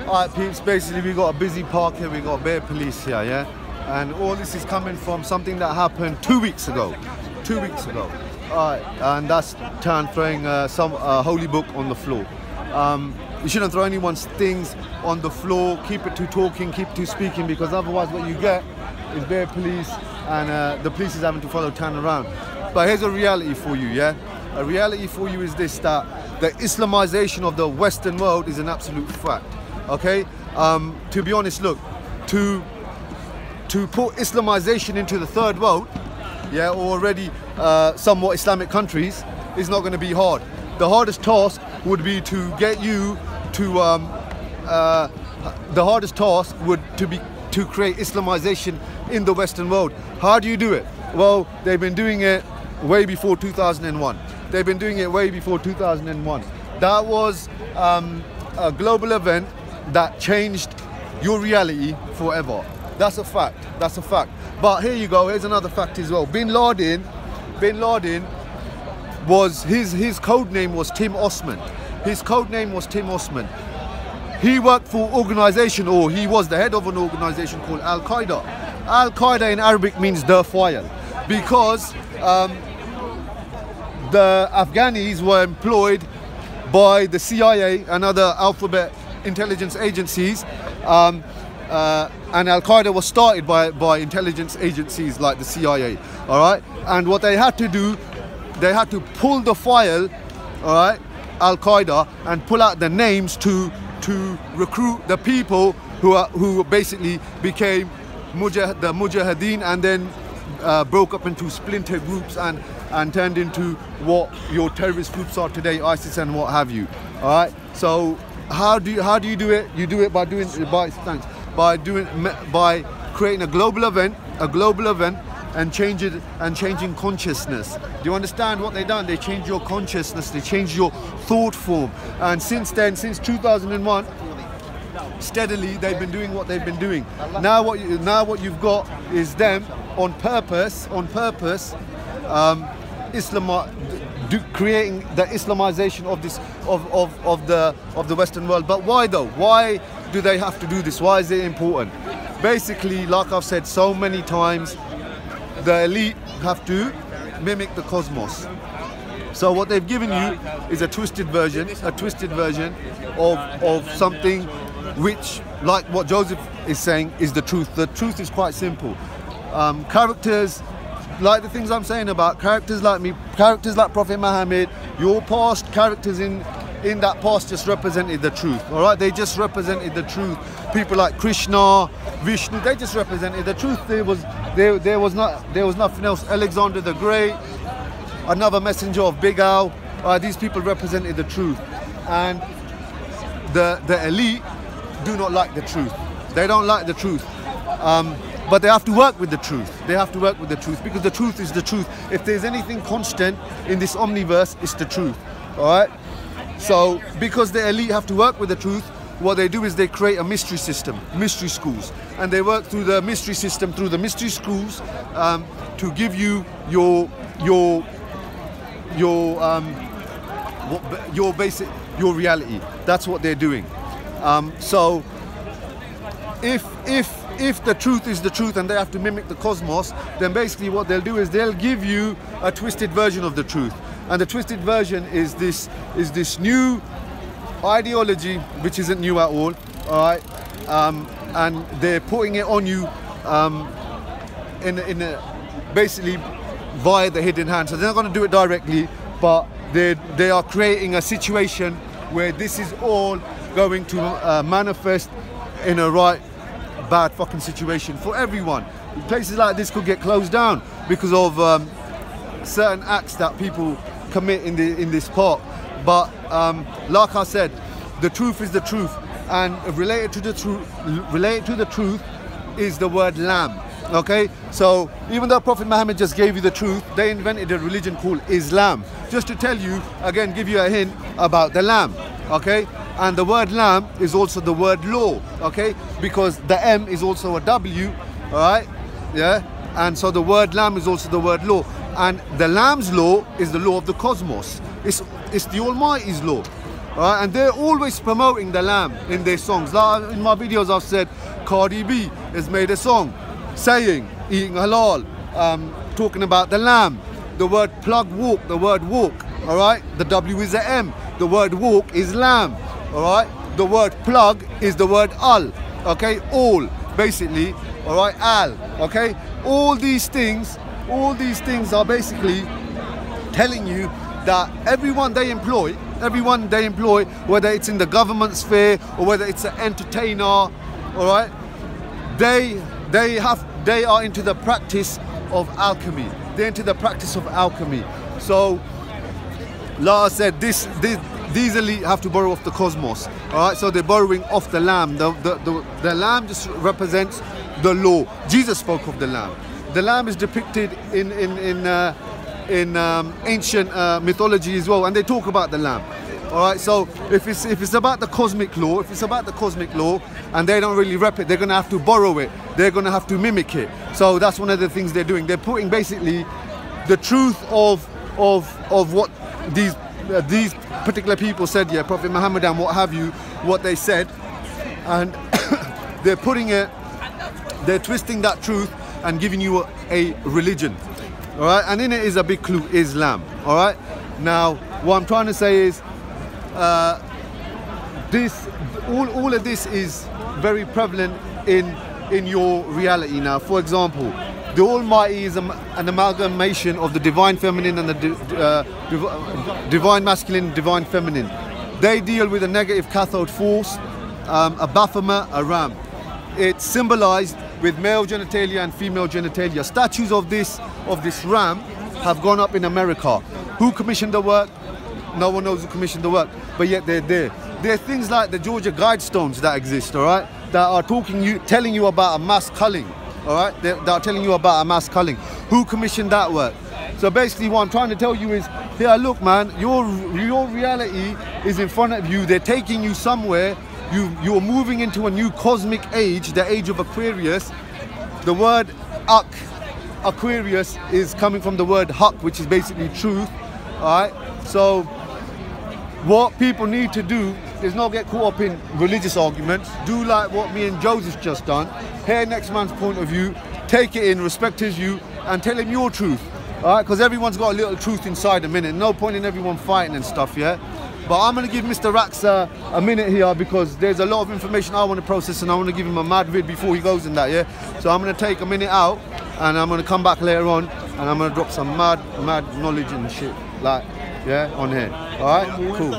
Alright peeps, basically we got a busy park here, we got bare police here, yeah? And all this is coming from something that happened 2 weeks ago. 2 weeks ago. Alright, and that's throwing some holy book on the floor. You shouldn't throw anyone's things on the floor, keep it to talking, keep it to speaking, because otherwise what you get is bare police and the police is having to follow turn around. But here's a reality for you, yeah? A reality for you is this, that the Islamization of the Western world is an absolute fact, okay? To be honest, look, to put Islamization into the third world, yeah, or already somewhat Islamic countries, is not going to be hard. The hardest task would be to get you to, the hardest task would to create Islamization in the Western world. How do you do it? Well, they've been doing it way before 2001. They've been doing it way before 2001. That was a global event that changed your reality forever. That's a fact. That's a fact. But here you go. Here's another fact as well. Bin Laden was his code name was Tim Osman. His code name was Tim Osman. He worked for an organization, or he was the head of an organization called Al Qaeda. Al Qaeda in Arabic means the fire, because the Afghanis were employed by the CIA and other alphabet intelligence agencies, and Al Qaeda was started by intelligence agencies like the CIA. All right, and what they had to do, they had to pull the file, all right, Al Qaeda, and pull out the names to recruit the people who basically became the Mujahideen, and then broke up into splinter groups and turned into what your terrorist groups are today, ISIS and what have you. All right. So how do you do it? You do it by creating a global event, and changing consciousness. Do you understand what they done? They changed your consciousness, they changed your thought form. And since then, since 2001, steadily they've been doing what they've been doing. Now what you've got is them on purpose, creating the Islamization of the Western world. But why though? Why do they have to do this? Why is it important? Basically, like I've said so many times, the elite have to mimic the cosmos. So what they've given you is a twisted version of something which, like what Joseph is saying, is the truth. The truth is quite simple. Characters like the things I'm saying about characters like me, characters like Prophet Muhammad, your past characters in that past just represented the truth. All right, they just represented the truth. People like Krishna, Vishnu, they just represented the truth. There was nothing else. Alexander the Great, another messenger of Big Al. These people represented the truth, and the elite do not like the truth. They don't like the truth. But they have to work with the truth. They have to work with the truth, because the truth is the truth. If there's anything constant in this omniverse, it's the truth. All right. So because the elite have to work with the truth, what they do is they create a mystery system, mystery schools, and they work through the mystery system, through the mystery schools, to give you your reality. That's what they're doing. So if the truth is the truth and they have to mimic the cosmos, then basically what they'll do is they'll give you a twisted version of the truth. And the twisted version is this new ideology, which isn't new at all right? And they're putting it on you basically via the hidden hand. So they're not going to do it directly, but they are creating a situation where this is all going to manifest in a right bad fucking situation for everyone. Places like this could get closed down because of certain acts that people commit in this park. But like I said, the truth is the truth, and related to the truth is the word lamb. Okay, so even though Prophet Muhammad just gave you the truth, they invented a religion called Islam, just to tell you again, give you a hint about the lamb. Okay, and the word lamb is also the word law. Okay, because the M is also a W. All right, yeah, and so the word lamb is also the word law, and the lamb's law is the law of the cosmos. It's the Almighty's law. Alright, and they're always promoting the lamb in their songs. Like in my videos I've said, Cardi B has made a song saying, eating halal, talking about the lamb. The word plug walk, the word walk, alright? The W is a M, the word walk is lamb, alright? The word plug is the word al, okay? All, basically, alright? Al, okay? All these things are basically telling you that everyone they employ, whether it's in the government sphere or whether it's an entertainer, all right, they are into the practice of alchemy. They're into the practice of alchemy. So, like I said, these elite have to borrow off the cosmos. All right, so they're borrowing off the lamb. The lamb just represents the law. Jesus spoke of the lamb. The lamb is depicted in ancient mythology as well, and they talk about the lamb. All right, so if it's about the cosmic law, and they don't really rep it, they're gonna have to borrow it. They're gonna have to mimic it. So that's one of the things they're doing. They're putting basically the truth of what these particular people said, yeah, Prophet Muhammad and what have you, what they said, and they're putting it, they're twisting that truth and giving you a religion. All right, and in it is a big clue, Islam. All right, now what I'm trying to say is all of this is very prevalent in your reality now. For example, the Almighty is an amalgamation of the divine feminine and the divine masculine, divine feminine. They deal with a negative cathode force, a Baphomet, a ram. It's symbolized with male genitalia and female genitalia. Statues of this ram have gone up in America. Who commissioned the work? No one knows who commissioned the work, but yet they're there. There are things like the Georgia Guidestones that exist, all right, that are telling you about a mass culling, all right, that are telling you about a mass culling. Who commissioned that work? So basically what I'm trying to tell you is, here, look, man, your reality is in front of you. They're taking you somewhere. You're moving into a new cosmic age, the age of Aquarius. The word Aquarius is coming from the word haq, which is basically truth, all right? So what people need to do is not get caught up in religious arguments. Do like what me and Joseph just done. Hear next man's point of view, take it in, respect his view, and tell him your truth, all right? Because everyone's got a little truth inside a minute. No point in everyone fighting and stuff, yeah? But I'm going to give MistaRax a minute here because there's a lot of information I want to process and I want to give him a mad vid before he goes in that, yeah? So I'm going to take a minute out and I'm going to come back later on and I'm going to drop some mad knowledge and shit, like, yeah, on here. Alright, cool.